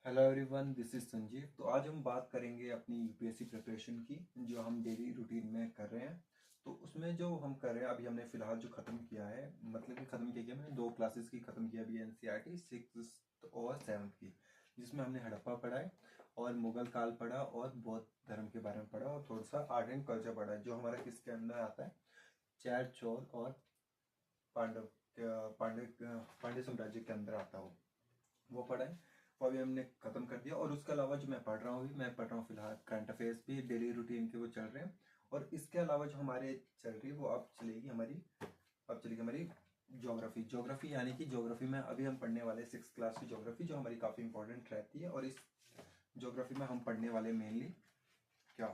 Hello everyone, this is Sanjeev. तो आज हम बात करेंगे अपनी यूपीएससी प्रिपरेशन की, जो हम डेली रूटीन में कर रहे हैं। तो उसमें जो हम कर रहे हैं अभी, हमने फिलहाल जो ख़त्म किया है, मतलब कि ख़त्म किया मैंने 2 क्लासेस की ख़त्म किया अभी, एनसीईआरटी 6th और 7th की, जिसमें हमने हड़प्पा पढ़ा है और मुगल काल पढ़ा और बौद्ध धर्म के बारे में पढ़ा और थोड़ा सा आर्ट एंड कल्चर पढ़ा है, जो हमारा किसके अंदर आता है, चैर चोल और पांडव पांडे पांडे साम्राज्य के अंदर आता हो, वो पढ़ा है। वो अभी हमने खत्म कर दिया। और उसके अलावा जो मैं पढ़ रहा हूँ, मैं पढ़ रहा हूँ फिलहाल करंट अफेयर्स भी डेली रूटीन के वो चल रहे हैं। और इसके अलावा जो हमारे चल रही है वो अब चलेगी हमारी ज्योग्राफी यानी कि ज्योग्राफी में अभी हम पढ़ने वाले 6th क्लास की ज्योग्राफी, जो हमारी काफ़ी इंपॉर्टेंट रहती है। और इस ज्योग्राफी में हम पढ़ने वाले मेनली क्या,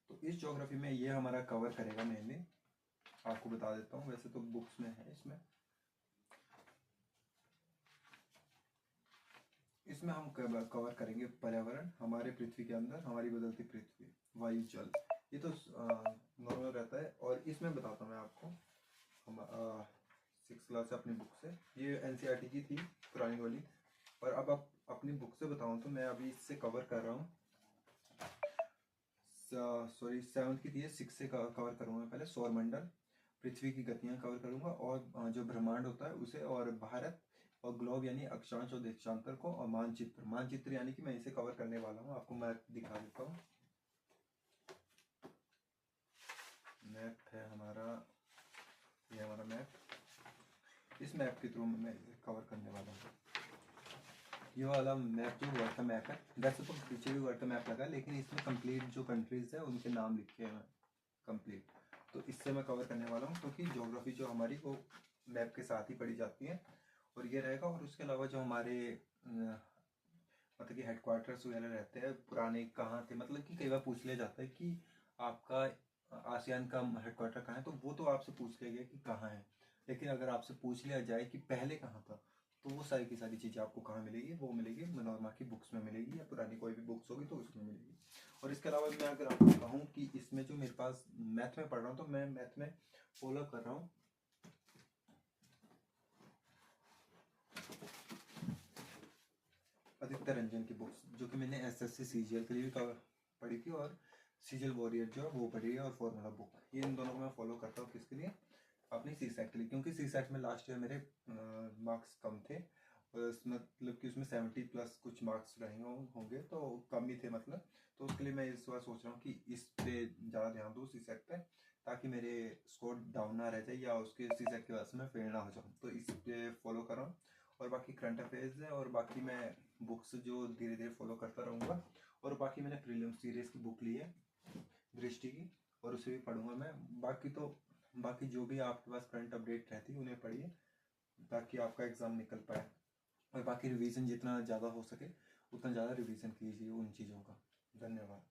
तो इस ज्योग्राफी में ये हमारा कवर करेगा मेनली, आपको बता देता हूँ, वैसे तो बुक्स में है। इसमें हम कवर करेंगे पर्यावरण, हमारे पृथ्वी के अंदर हमारी बदलती पृथ्वी, वायु जल, ये तो नॉर्मल रहता है। और इसमें बताता हूँ मैं आपको, हम 6th क्लास से अपनी बुक से, ये एनसीईआरटी की थी पुरानी वाली, और अब आप अपनी बुक से बताऊँ तो मैं अभी इससे कवर कर रहा हूँ, सॉरी 7th की थी, 6 से कवर करूँगा। पहले सौरमंडल, पृथ्वी की गतियाँ कवर करूँगा, और जो ब्रह्मांड होता है उसे, और भारत, और ग्लोब यानी अक्षांश और देशांतर को, और मानचित्र यानी कि मैं इसे कवर करने वाला हूँ। आपको मैप दिखा देता हूँ। मैप है हमारा, ये हमारा मैप, इस मैप के थ्रू मैं कवर करने वाला हूँ। ये वाला मैप जो वर्ल्ड का मैप है, वैसे तो पीछे भी वर्ल्ड का मैप लगा है, लेकिन इसमें कंप्लीट जो कंट्रीज है उनके नाम लिखे हैं कंप्लीट। तो इससे मैं कवर करने वाला हूँ, क्योंकि ज्योग्राफी जो हमारी वो मैप के साथ ही पढ़ी जाती है, और ये रहेगा। और उसके अलावा जो हमारे मतलब कि हेडक्वार्टर्स वगैरह रहते हैं पुराने, कहाँ थे, मतलब कि कई बार पूछ लिया जाता है कि आपका आसियान का हेडक्वार्टर कहाँ है, तो वो तो आपसे पूछ लिया गया कि कहाँ है। लेकिन अगर आपसे पूछ लिया जाए कि पहले कहाँ था, तो वो सारी की सारी चीज़ें आपको कहाँ मिलेगी, वो मिलेगी मनोरमा की बुक्स में मिलेगी, या पुरानी कोई भी बुक्स होगी तो उसमें मिलेगी। और इसके अलावा मैं अगर आपको कहूँ कि इसमें जो मेरे पास मैथ में पढ़ रहा हूँ, तो मैं मैथ में फॉलो कर रहा हूँ आदित्य रंजन की बुक्स, जो कि मैंने एसएससी सीजीएल के लिए भी पढ़ी थी, और सीजीएल वॉरियर जो है वो पढ़ी है, और फॉर्मूला बुक, ये इन दोनों को मैं फॉलो करता हूँ। किसके लिए? अपनी सी सेट के लिए, क्योंकि सी सेट में लास्ट ईयर मेरे मार्क्स कम थे, और मतलब कि उसमें 70+ कुछ मार्क्स रहे होंगे, तो कम ही थे मतलब। तो उसके लिए मैं इस बार सोच रहा हूँ कि इस पे ज़्यादा ध्यान दूँ, सी सेट पे, ताकि मेरे स्कोर डाउन ना रह जाए, या उसके सी सेट की वजह से मैं फेल ना हो जाऊँ। तो इस पे फॉलो कर रहा हूँ। और बाकी करंट अफेयर्स है, और बाकी मैं बुक्स जो धीरे धीरे फॉलो करता रहूँगा। और बाकी मैंने प्रीलिम्स सीरीज की बुक ली है दृष्टि की, और उसे भी पढ़ूंगा मैं। बाकी जो भी आपके पास करंट अपडेट रहती है उन्हें पढ़िए, ताकि आपका एग्ज़ाम निकल पाए। और बाकी रिवीजन जितना ज़्यादा हो सके उतना ज़्यादा रिवीजन कीजिए उन चीज़ों का। धन्यवाद।